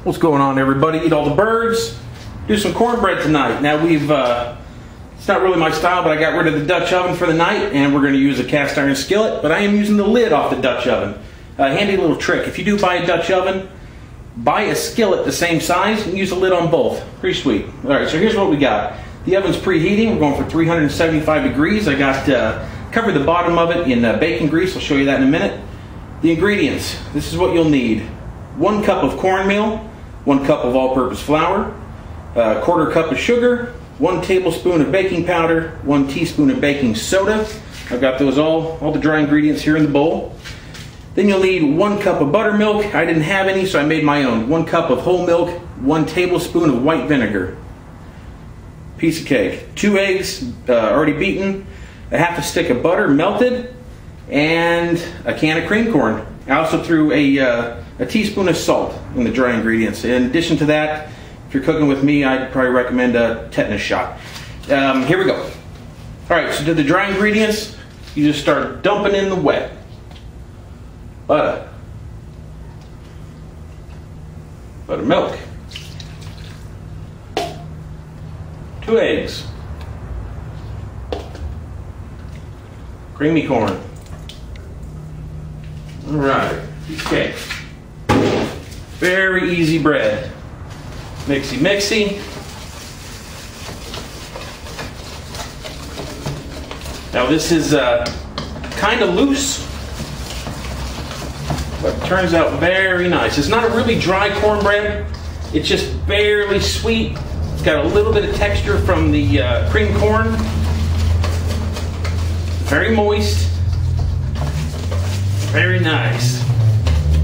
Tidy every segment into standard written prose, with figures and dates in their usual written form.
What's going on, everybody? Eat all the birds. Do some cornbread tonight. Now it's not really my style, but I got rid of the Dutch oven for the night, and we're going to use a cast iron skillet, but I am using the lid off the Dutch oven. Handy little trick. If you do buy a Dutch oven, buy a skillet the same size and use a lid on both. Pretty sweet. All right, so here's what we got. The oven's preheating. We're going for 375 degrees. I got covered the bottom of it in bacon grease. I'll show you that in a minute. The ingredients. This is what you'll need. 1 cup of cornmeal, 1 cup of all-purpose flour, a 1/4 cup of sugar, 1 tablespoon of baking powder, 1 teaspoon of baking soda. I've got those all the dry ingredients here in the bowl. Then you'll need 1 cup of buttermilk. I didn't have any, so I made my own. 1 cup of whole milk, 1 tablespoon of white vinegar. Piece of cake. 2 eggs, already beaten, a 1/2 stick of butter melted, and a can of cream corn. I also threw a teaspoon of salt in the dry ingredients. In addition to that, if you're cooking with me, I'd probably recommend a tetanus shot. Here we go. All right, so to the dry ingredients, you just start dumping in the wet. Buttermilk. 2 eggs. Creamy corn. All right, okay. Very easy bread. Mixy, mixy. Now this is kind of loose, but it turns out very nice. It's not a really dry cornbread. It's just barely sweet. It's got a little bit of texture from the cream corn. Very moist. Very nice.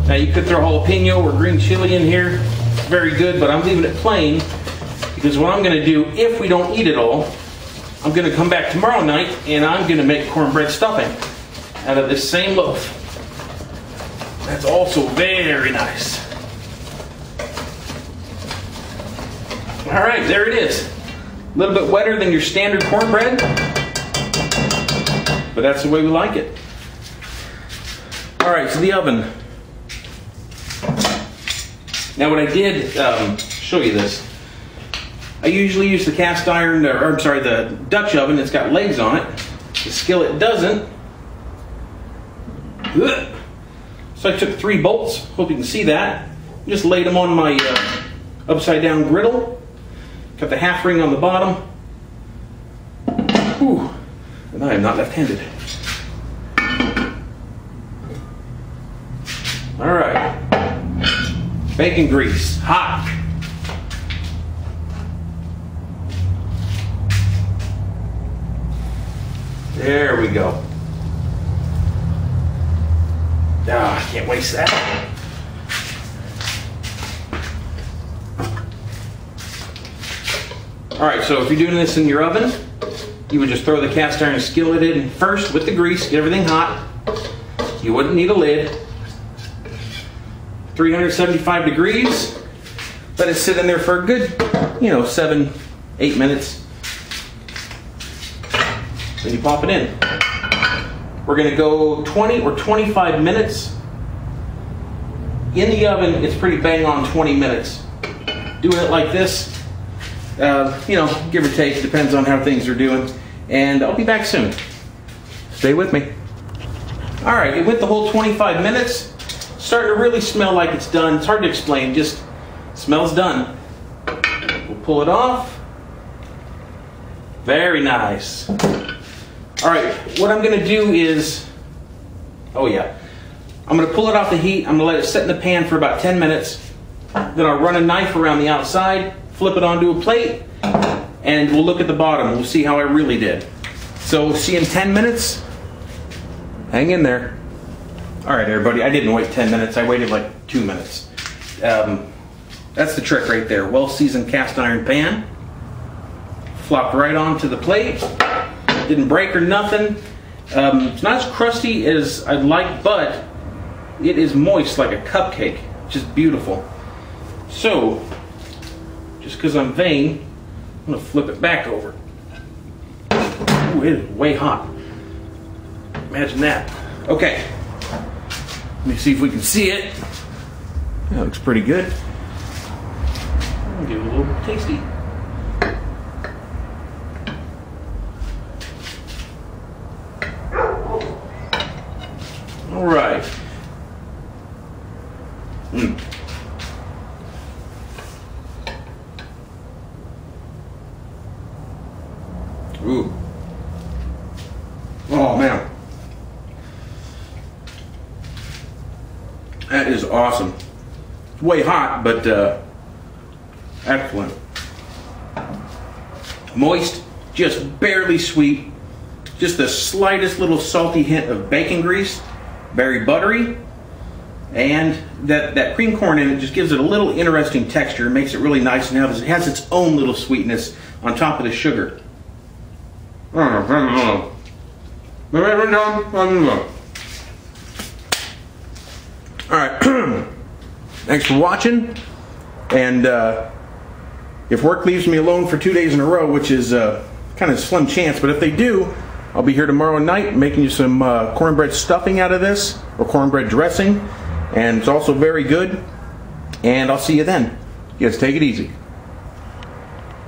Now you could throw jalapeno or green chili in here. It's very good, but I'm leaving it plain because what I'm going to do, if we don't eat it all, I'm going to come back tomorrow night and I'm going to make cornbread stuffing out of this same loaf. That's also very nice. All right, there it is. A little bit wetter than your standard cornbread, but that's the way we like it. All right, so the oven. Now what I did, show you this. I usually use the cast iron, the Dutch oven. It's got legs on it. The skillet doesn't. So I took 3 bolts. Hope you can see that. Just laid them on my upside down griddle. Cut the 1/2 ring on the bottom. Whew. And I am not left-handed. All right. Bacon grease, hot. There we go. Ah, I can't waste that. All right, so if you're doing this in your oven, you would just throw the cast iron skillet in first with the grease, get everything hot. You wouldn't need a lid. 375 degrees. Let it sit in there for a good, 7, 8 minutes. Then you pop it in. We're going to go 20 or 25 minutes. In the oven, it's pretty bang on 20 minutes. Doing it like this, give or take, depends on how things are doing. And I'll be back soon. Stay with me. All right, it went the whole 25 minutes. Starting to really smell like it's done. It's hard to explain, just smells done. We'll pull it off. Very nice. All right, what I'm gonna do is, I'm gonna pull it off the heat. I'm gonna let it sit in the pan for about 10 minutes. Then I'll run a knife around the outside, flip it onto a plate, and we'll look at the bottom. We'll see how I really did. So see you in 10 minutes. Hang in there. All right, everybody, I didn't wait 10 minutes. I waited like 2 minutes. That's the trick right there. Well-seasoned cast iron pan. Flopped right onto the plate. Didn't break or nothing. It's not as crusty as I'd like, but it is moist like a cupcake. Just beautiful. So, just because I'm vain, I'm going to flip it back over. Ooh, it is way hot. Imagine that. Okay. Let me see if we can see it. That looks pretty good. Give it a little tasty. All right. Ooh. Oh man. That is awesome. It's way hot, but excellent. Moist, just barely sweet. Just the slightest little salty hint of bacon grease. Very buttery. And that cream corn in it just gives it a little interesting texture. Makes it really nice. Now it has its own little sweetness on top of the sugar. All right. Thanks for watching. And if work leaves me alone for 2 days in a row, which is kind of a slim chance, but if they do, I'll be here tomorrow night making you some cornbread stuffing out of this, or cornbread dressing. And it's also very good. And I'll see you then. You guys take it easy.